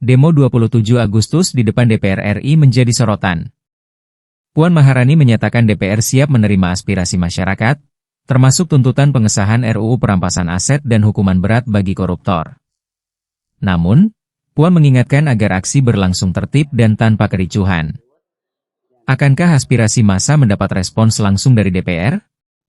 demo 27 Agustus di depan DPR RI menjadi sorotan. Puan Maharani menyatakan DPR siap menerima aspirasi masyarakat, termasuk tuntutan pengesahan RUU perampasan aset dan hukuman berat bagi koruptor. Namun, Puan mengingatkan agar aksi berlangsung tertib dan tanpa kericuhan. Akankah aspirasi massa mendapat respons langsung dari DPR?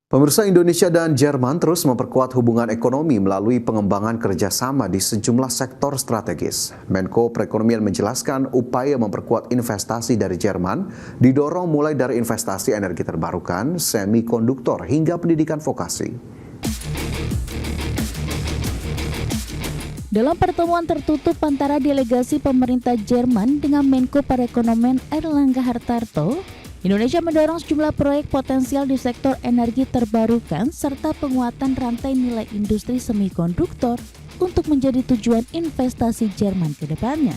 Pemirsa, Indonesia dan Jerman terus memperkuat hubungan ekonomi melalui pengembangan kerjasama di sejumlah sektor strategis. Menko Perekonomian menjelaskan upaya memperkuat investasi dari Jerman didorong mulai dari investasi energi terbarukan, semikonduktor hingga pendidikan vokasi. Dalam pertemuan tertutup antara delegasi pemerintah Jerman dengan Menko Perekonomian Airlangga Hartarto, Indonesia mendorong sejumlah proyek potensial di sektor energi terbarukan serta penguatan rantai nilai industri semikonduktor untuk menjadi tujuan investasi Jerman ke depannya.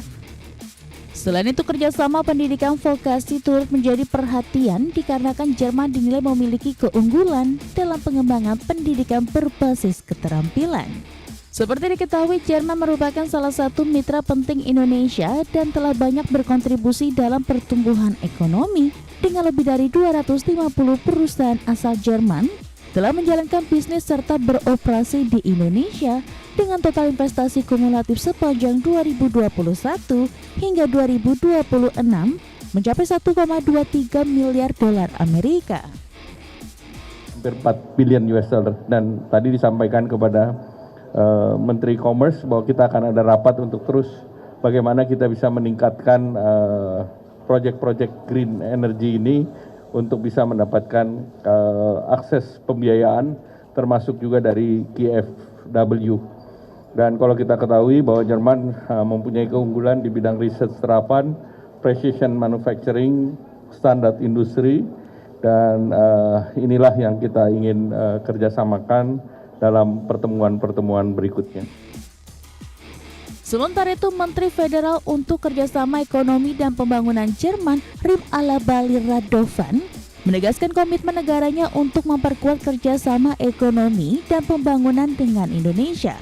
Selain itu, kerjasama pendidikan vokasi turut menjadi perhatian dikarenakan Jerman dinilai memiliki keunggulan dalam pengembangan pendidikan berbasis keterampilan. Seperti diketahui, Jerman merupakan salah satu mitra penting Indonesia dan telah banyak berkontribusi dalam pertumbuhan ekonomi dengan lebih dari 250 perusahaan asal Jerman telah menjalankan bisnis serta beroperasi di Indonesia dengan total investasi kumulatif sepanjang 2021 hingga 2026 mencapai 1,23 miliar dolar Amerika. Hampir 4 billion US dollar, dan tadi disampaikan kepada Menteri Commerce bahwa kita akan ada rapat untuk terus bagaimana kita bisa meningkatkan proyek-proyek green energy ini untuk bisa mendapatkan akses pembiayaan termasuk juga dari KfW. Dan kalau kita ketahui bahwa Jerman mempunyai keunggulan di bidang riset terapan, precision manufacturing, standar industri, dan inilah yang kita ingin kerjasamakan dalam pertemuan-pertemuan berikutnya. Sementara itu, Menteri Federal untuk Kerjasama Ekonomi dan Pembangunan Jerman, Rim Alabali Radovan, menegaskan komitmen negaranya untuk memperkuat kerjasama ekonomi dan pembangunan dengan Indonesia.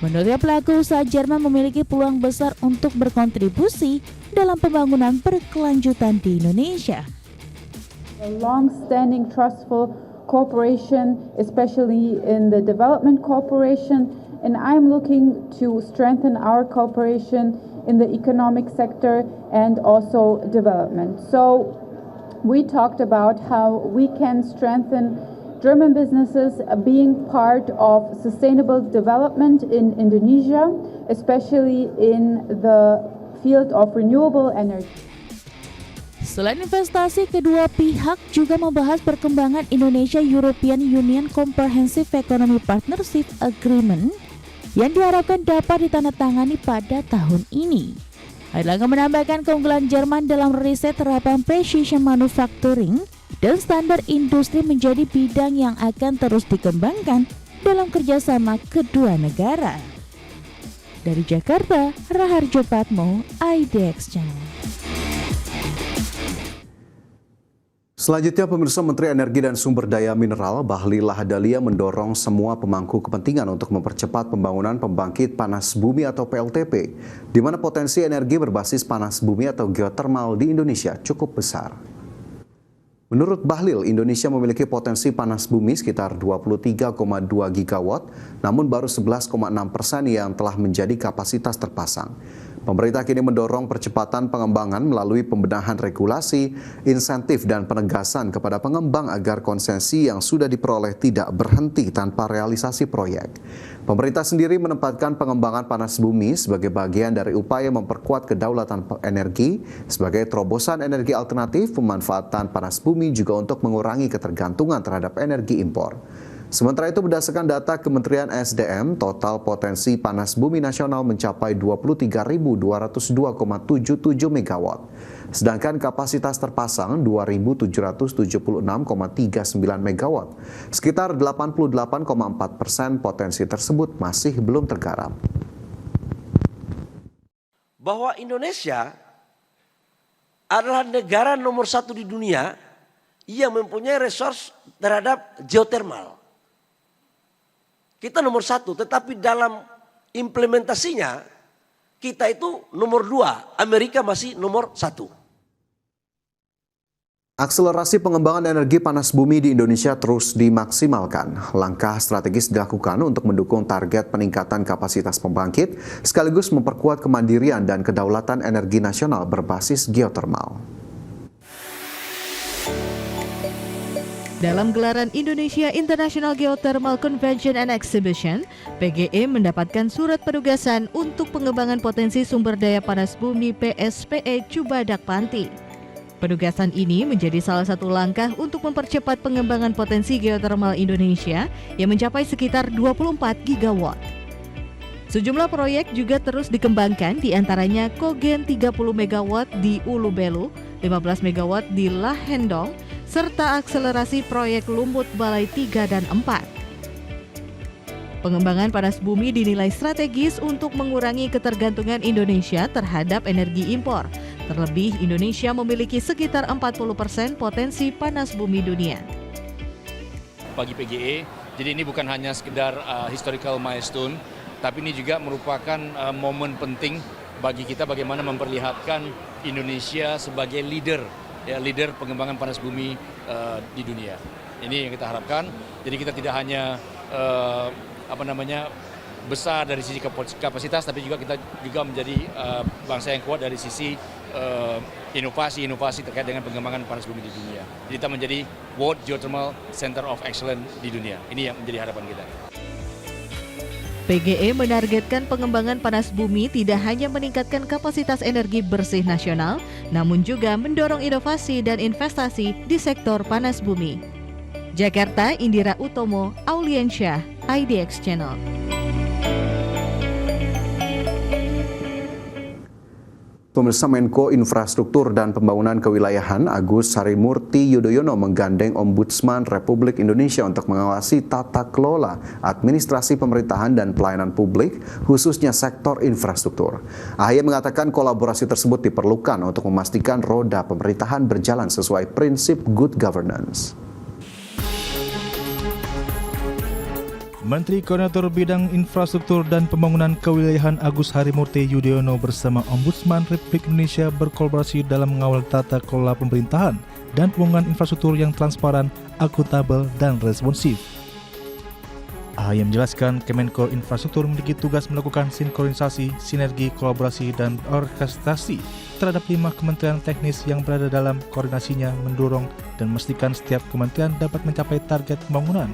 Menurutnya, pelaku usaha Jerman memiliki peluang besar untuk berkontribusi dalam pembangunan berkelanjutan di Indonesia. A long-standing trustful cooperation, especially in the development cooperation, and I'm looking to strengthen our cooperation in the economic sector and also development. So we talked about how we can strengthen German businesses being part of sustainable development in Indonesia, especially in the field of renewable energy. Selain investasi, kedua pihak juga membahas perkembangan Indonesia-European Union Comprehensive Economic Partnership Agreement yang diharapkan dapat ditandatangani pada tahun ini. Airlangga menambahkan keunggulan Jerman dalam riset terapan precision manufacturing dan standar industri menjadi bidang yang akan terus dikembangkan dalam kerjasama kedua negara. Dari Jakarta, Raharjo Patmo, IDX Channel. Selanjutnya, pemirsa, Menteri Energi dan Sumber Daya Mineral Bahlil Lahadalia mendorong semua pemangku kepentingan untuk mempercepat pembangunan pembangkit panas bumi atau PLTP, di mana potensi energi berbasis panas bumi atau geothermal di Indonesia cukup besar. Menurut Bahlil, Indonesia memiliki potensi panas bumi sekitar 23,2 gigawatt, namun baru 11,6% yang telah menjadi kapasitas terpasang. Pemerintah kini mendorong percepatan pengembangan melalui pembenahan regulasi, insentif, dan penegasan kepada pengembang agar konsesi yang sudah diperoleh tidak berhenti tanpa realisasi proyek. Pemerintah sendiri menempatkan pengembangan panas bumi sebagai bagian dari upaya memperkuat kedaulatan energi sebagai terobosan energi alternatif. Pemanfaatan panas bumi juga untuk mengurangi ketergantungan terhadap energi impor. Sementara itu, berdasarkan data Kementerian SDM, total potensi panas bumi nasional mencapai 23.202,77 megawatt. Sedangkan kapasitas terpasang 2.776,39 megawatt. Sekitar 88,4% potensi tersebut masih belum tergarap. Bahwa Indonesia adalah negara nomor 1 di dunia yang mempunyai resource terhadap geothermal. Kita nomor 1, tetapi dalam implementasinya kita itu nomor 2, Amerika masih nomor 1. Akselerasi pengembangan energi panas bumi di Indonesia terus dimaksimalkan. Langkah strategis dilakukan untuk mendukung target peningkatan kapasitas pembangkit, sekaligus memperkuat kemandirian dan kedaulatan energi nasional berbasis geotermal. Dalam gelaran Indonesia International Geothermal Convention and Exhibition, PGE mendapatkan surat penugasan untuk pengembangan potensi sumber daya panas bumi PSPE Cubadak Panti. Penugasan ini menjadi salah satu langkah untuk mempercepat pengembangan potensi geotermal Indonesia yang mencapai sekitar 24 gigawatt. Sejumlah proyek juga terus dikembangkan, diantaranya Kogen 30 megawatt di Ulu Belu, 15 megawatt di Lahendong, serta akselerasi proyek Lumut Balai 3 dan 4. Pengembangan panas bumi dinilai strategis untuk mengurangi ketergantungan Indonesia terhadap energi impor. Terlebih, Indonesia memiliki sekitar 40% potensi panas bumi dunia. Bagi PGE, jadi ini bukan hanya sekedar historical milestone, tapi ini juga merupakan momen penting bagi kita bagaimana memperlihatkan Indonesia sebagai leader pengembangan panas bumi di dunia. Ini yang kita harapkan. Jadi kita tidak hanya besar dari sisi kapasitas, tapi juga kita juga menjadi bangsa yang kuat dari sisi inovasi terkait dengan pengembangan panas bumi di dunia. Jadi kita menjadi World Geothermal Center of Excellence di dunia. Ini yang menjadi harapan kita. PGE menargetkan pengembangan panas bumi tidak hanya meningkatkan kapasitas energi bersih nasional, namun juga mendorong inovasi dan investasi di sektor panas bumi. Jakarta, Indira Utomo, Auliensyah, IDX Channel. Pemirsa, Menko Infrastruktur dan Pembangunan Kewilayahan Agus Harimurti Yudhoyono menggandeng Ombudsman Republik Indonesia untuk mengawasi tata kelola administrasi pemerintahan dan pelayanan publik, khususnya sektor infrastruktur. AHY mengatakan kolaborasi tersebut diperlukan untuk memastikan roda pemerintahan berjalan sesuai prinsip good governance. Menteri Koordinator Bidang Infrastruktur dan Pembangunan Kewilayahan Agus Harimurti Yudhoyono bersama Ombudsman Republik Indonesia berkolaborasi dalam mengawal tata kelola pemerintahan dan pembangunan infrastruktur yang transparan, akuntabel, dan responsif. AHY menjelaskan Kemenko Infrastruktur memiliki tugas melakukan sinkronisasi, sinergi, kolaborasi, dan orkestrasi terhadap 5 kementerian teknis yang berada dalam koordinasinya, mendorong dan memastikan setiap kementerian dapat mencapai target pembangunan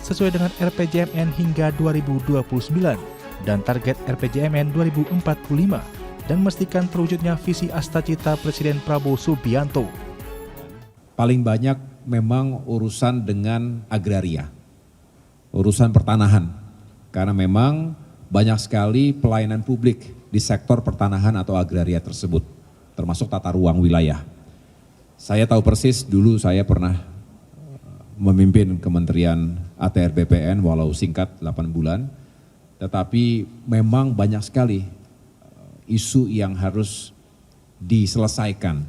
sesuai dengan RPJMN hingga 2029 dan target RPJMN 2045 dan memastikan terwujudnya visi Astacita Presiden Prabowo Subianto. Paling banyak memang urusan dengan agraria, urusan pertanahan, karena memang banyak sekali pelayanan publik di sektor pertanahan atau agraria tersebut, termasuk tata ruang wilayah. Saya tahu persis, dulu saya pernah memimpin Kementerian ATR BPN walau singkat 8 bulan, tetapi memang banyak sekali isu yang harus diselesaikan.